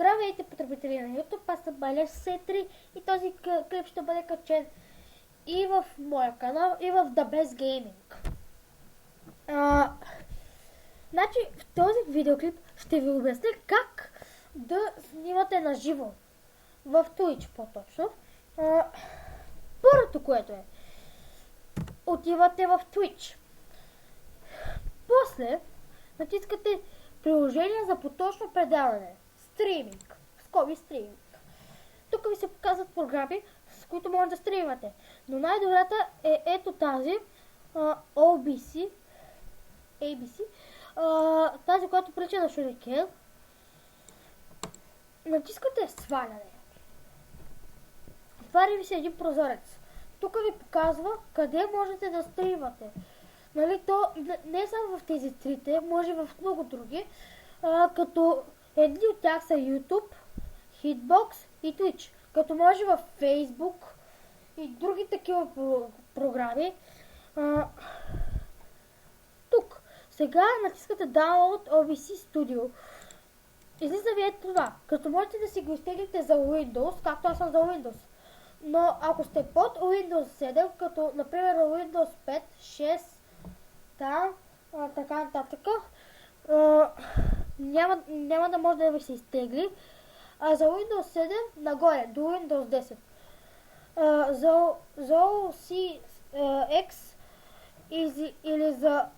Здравейте, потребители на YouTube, аз съм Балеш Сетри и този клип ще бъде качен и в моя канал, и в The Best Gaming. Значи, в този видеоклип ще ви обясня как да снимате на живо в Twitch по-точно. Първото, което е, отивате в Twitch. После натискате приложение за поточно предаване. Стриминг. Скоби стриминг. Тук ви се показват програми, с които може да стримате. Но най-добрата е ето тази ABC. Тази, която прилича на шурикен. Натискате сваляне. Отваря ви се един прозорец. Тук ви показва къде можете да стримате. Нали, то не само в тези трите, може в много други, като едни от тях са YouTube, Hitbox и Twitch, като може в Facebook и други такива програми. Тук. Сега натискате Download OBS Studio. Излиза ви ето това, като можете да си го изтеглите за Windows, както аз съм за Windows. Но ако сте под Windows 7, като например Windows 5, 6, там, така нататък, няма да може да ви се изтегли. А за Windows 7 нагоре, до Windows 10. За OS X или за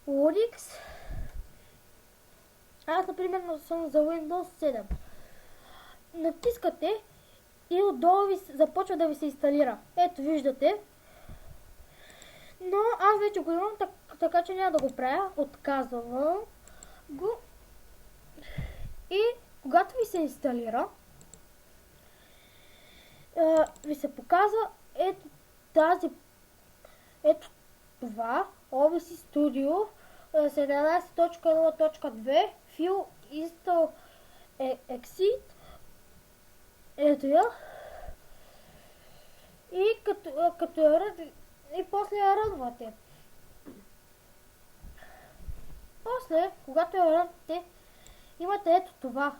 Unix, аз например съм за Windows 7. Натискате и отдолу започва да ви се инсталира. Ето виждате. Но аз вече го имам, така че няма да го правя. Отказвам го. И когато ви се инсталира, ви се показва ето това OBS Studio 17.0.2 File Install Exit. Ето я. И като и после я рънвате. После, когато я рънвате, имате ето това.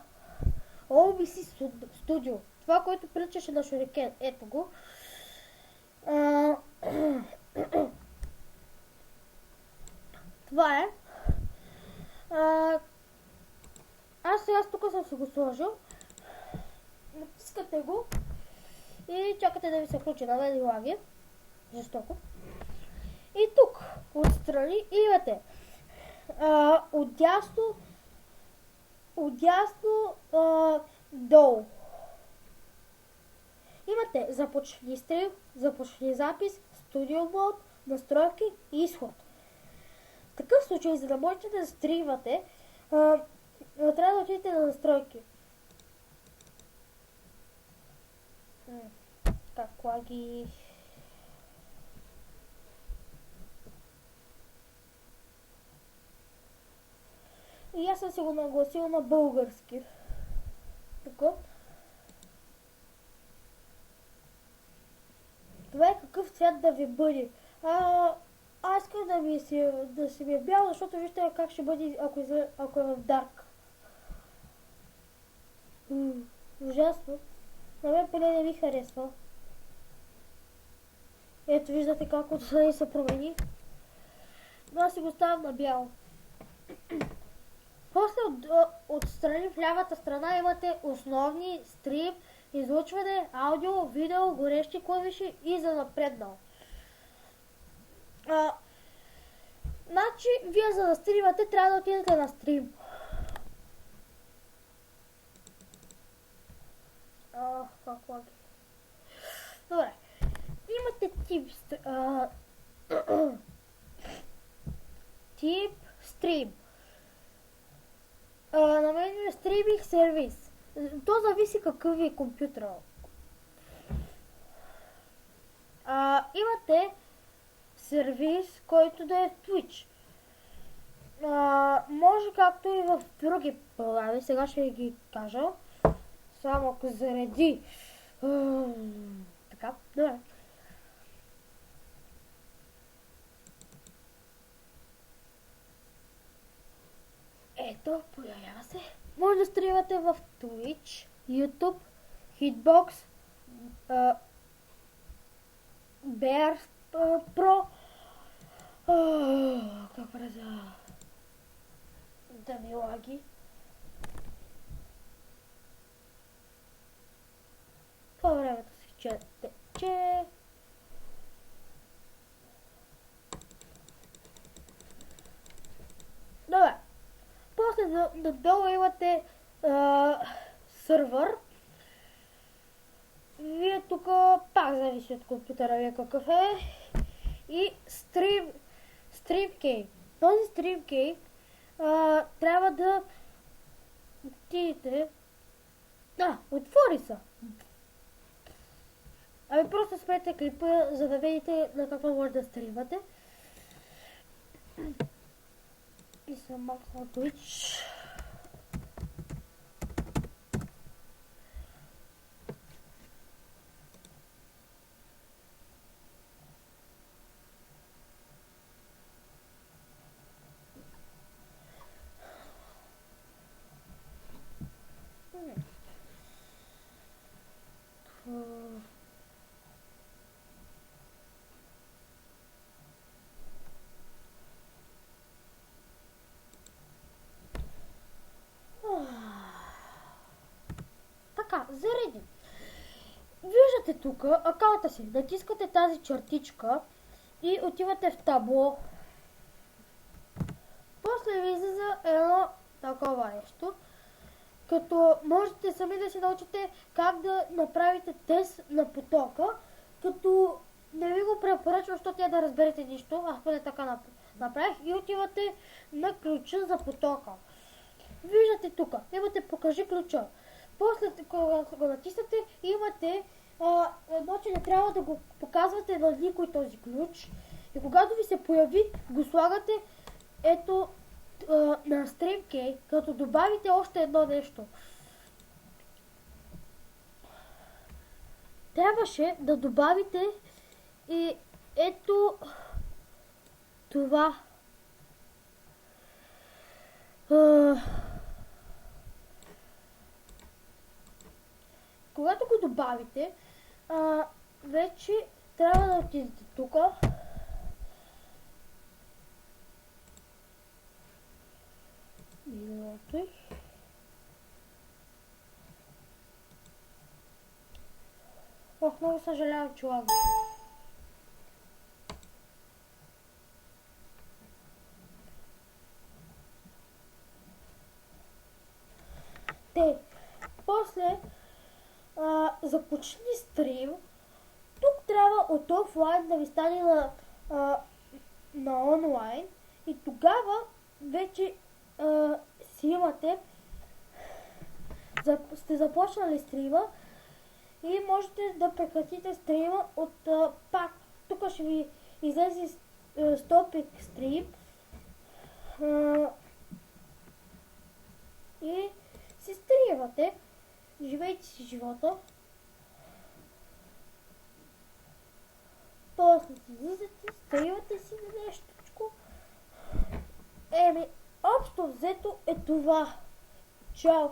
OBS Studio. Това, което приличаше на шурикен. Ето го. Това е. Аз сега тук съм си го сложил. Натискате го и чакате да ви се включи на мен лаги. Жестоко. И тук отстрани имате отдясно долу. Имате започни стрим, започни запис, студио мод, настройки и изход. В такъв случай, за да можете да стримвате, трябва да отидете на настройки. Как лаги... И аз съм си го нагласил на български. Така. Това е какъв цвят да ви бъде. Аз искам да си ми е бял, защото вижте как ще бъде, ако е в дарк. Ужасно. На мен поне не ми харесва. Ето виждате как отстрани се промени. Но аз си го ставам на бяло. После отстрани в лявата страна имате основни, стрим, излъчване, аудио, видео, горещи клавиши и за напреднал. Значи, вие за да стримате, трябва да отидете на стрим. Как лаги? Добре. Имате тип стрим. На мен е стриминг сервис. То зависи какъв ви е компютъра. Имате сервис, който да е Twitch. Може както и в други програми. Сега ще ви ги кажа. Само ако зареди. Така, добре. Ето, появява се. Може да стримате в Twitch, YouTube, Hitbox, Bear Pro, как връза, да ми лаги. Това времето си тече. Добре. После надолу имате сървър. Вие тук пак зависи от компютъра ви какъв е. И StreamKey. Този StreamKey трябва да отидете. Отвори се. Ами просто спрете клипа, за да видите на какво може да стримате. И съм махнал Twitch. Така, зареди. Виждате тук акаунта си, натискате тази чертичка и отивате в табло. После ви излиза едно такова нещо, като можете сами да си научите как да направите тест на потока, като не ви го препоръчвам, защото я да разберете нищо, аз поне така направих и отивате на ключа за потока. Виждате тук, имате покажи ключа. После, когато го натиснете, имате едно, че не трябва да го показвате на никой този ключ. И когато ви се появи, го слагате ето на StreamKey, като добавите още едно нещо. Трябваше да добавите и ето това. Когато го добавите, вече трябва да отидете тук. Много съжалявам, че лагам. После започни стрим. Тук трябва от офлайн да ви стане на онлайн и тогава вече си имате, сте започнали стрима и можете да прекратите стрима от пак. Тук ще ви излезе стопик стрим и си стримате. Живейте си живота. После си излизате, стримате си на нещичко. Общо взето е това. Чао!